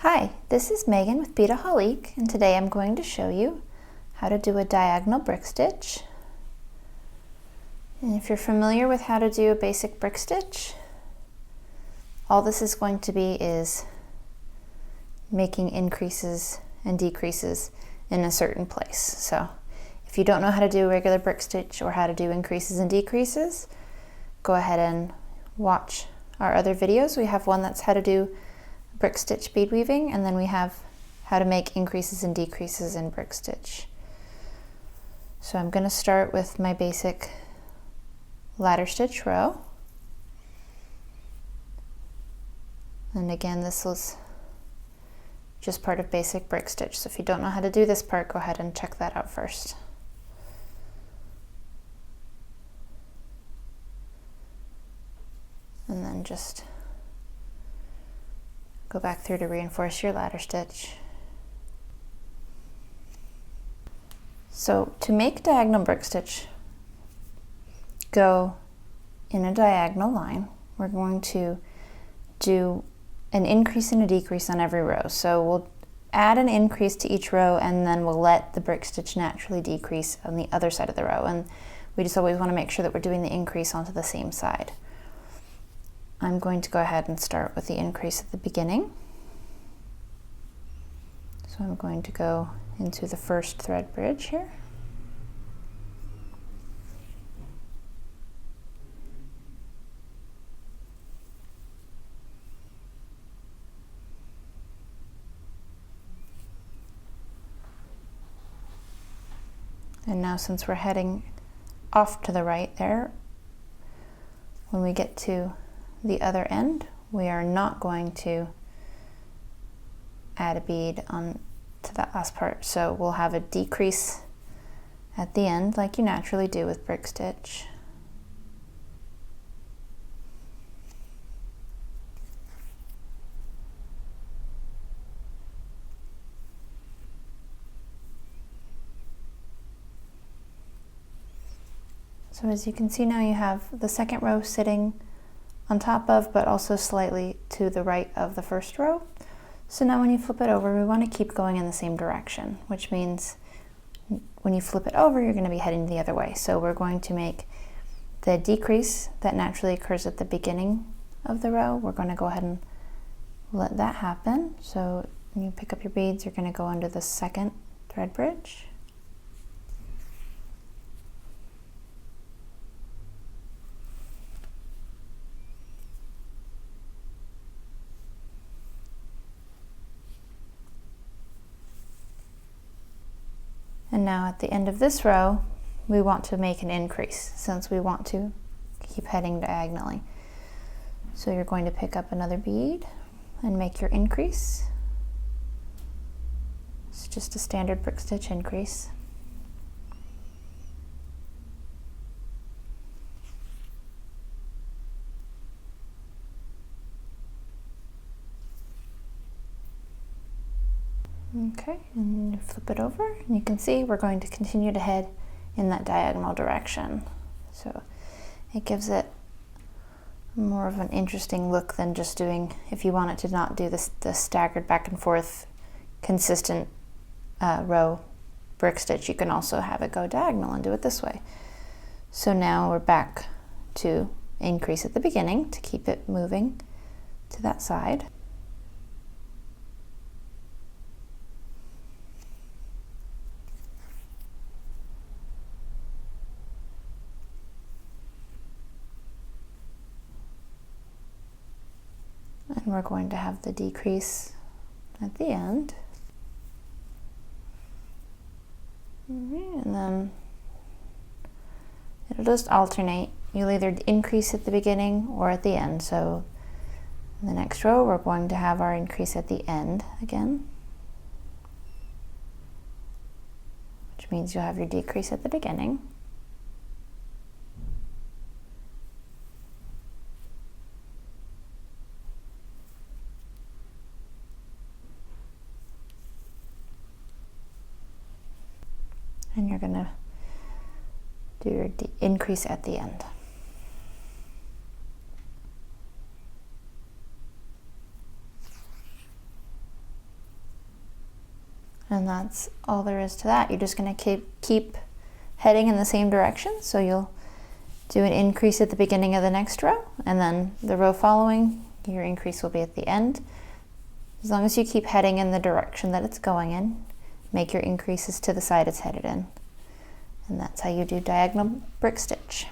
Hi, this is Megan with Beadaholique, and today I'm going to show you how to do a diagonal brick stitch. And if you're familiar with how to do a basic brick stitch, all this is going to be is making increases and decreases in a certain place. So if you don't know how to do a regular brick stitch or how to do increases and decreases, go ahead and watch our other videos. We have one that's how to do brick stitch bead weaving, and then we have how to make increases and decreases in brick stitch. So I'm going to start with my basic ladder stitch row. And again, this was just part of basic brick stitch. So if you don't know how to do this part, go ahead and check that out first. And then just go back through to reinforce your ladder stitch. So to make diagonal brick stitch go in a diagonal line, we're going to do an increase and a decrease on every row. So we'll add an increase to each row, and then we'll let the brick stitch naturally decrease on the other side of the row. And we just always want to make sure that we're doing the increase onto the same side. I'm going to go ahead and start with the increase at the beginning. So I'm going to go into the first thread bridge here. And now, since we're heading off to the right there, when we get to the other end, we are not going to add a bead on to that last part. So we'll have a decrease at the end like you naturally do with brick stitch. So as you can see now, you have the second row sitting on top of, but also slightly to the right of the first row. So now when you flip it over, we want to keep going in the same direction, which means when you flip it over, you're going to be heading the other way. So we're going to make the decrease that naturally occurs at the beginning of the row. We're going to go ahead and let that happen. So when you pick up your beads, you're going to go under the second thread bridge. And now at the end of this row, we want to make an increase since we want to keep heading diagonally. So you're going to pick up another bead and make your increase. It's just a standard brick stitch increase. Okay, and you flip it over, and you can see we're going to continue to head in that diagonal direction. So it gives it more of an interesting look than just doing, if you want it to not do this, the staggered back and forth consistent row brick stitch, you can also have it go diagonal and do it this way. So now we're back to increase at the beginning to keep it moving to that side. And we're going to have the decrease at the end. And then it'll just alternate. You'll either increase at the beginning or at the end. So in the next row, we're going to have our increase at the end again, which means you'll have your decrease at the beginning. And you're going to do your increase at the end. And that's all there is to that. You're just going to keep heading in the same direction. So you'll do an increase at the beginning of the next row, and then the row following, your increase will be at the end. As long as you keep heading in the direction that it's going in, make your increases to the side it's headed in. And that's how you do diagonal brick stitch.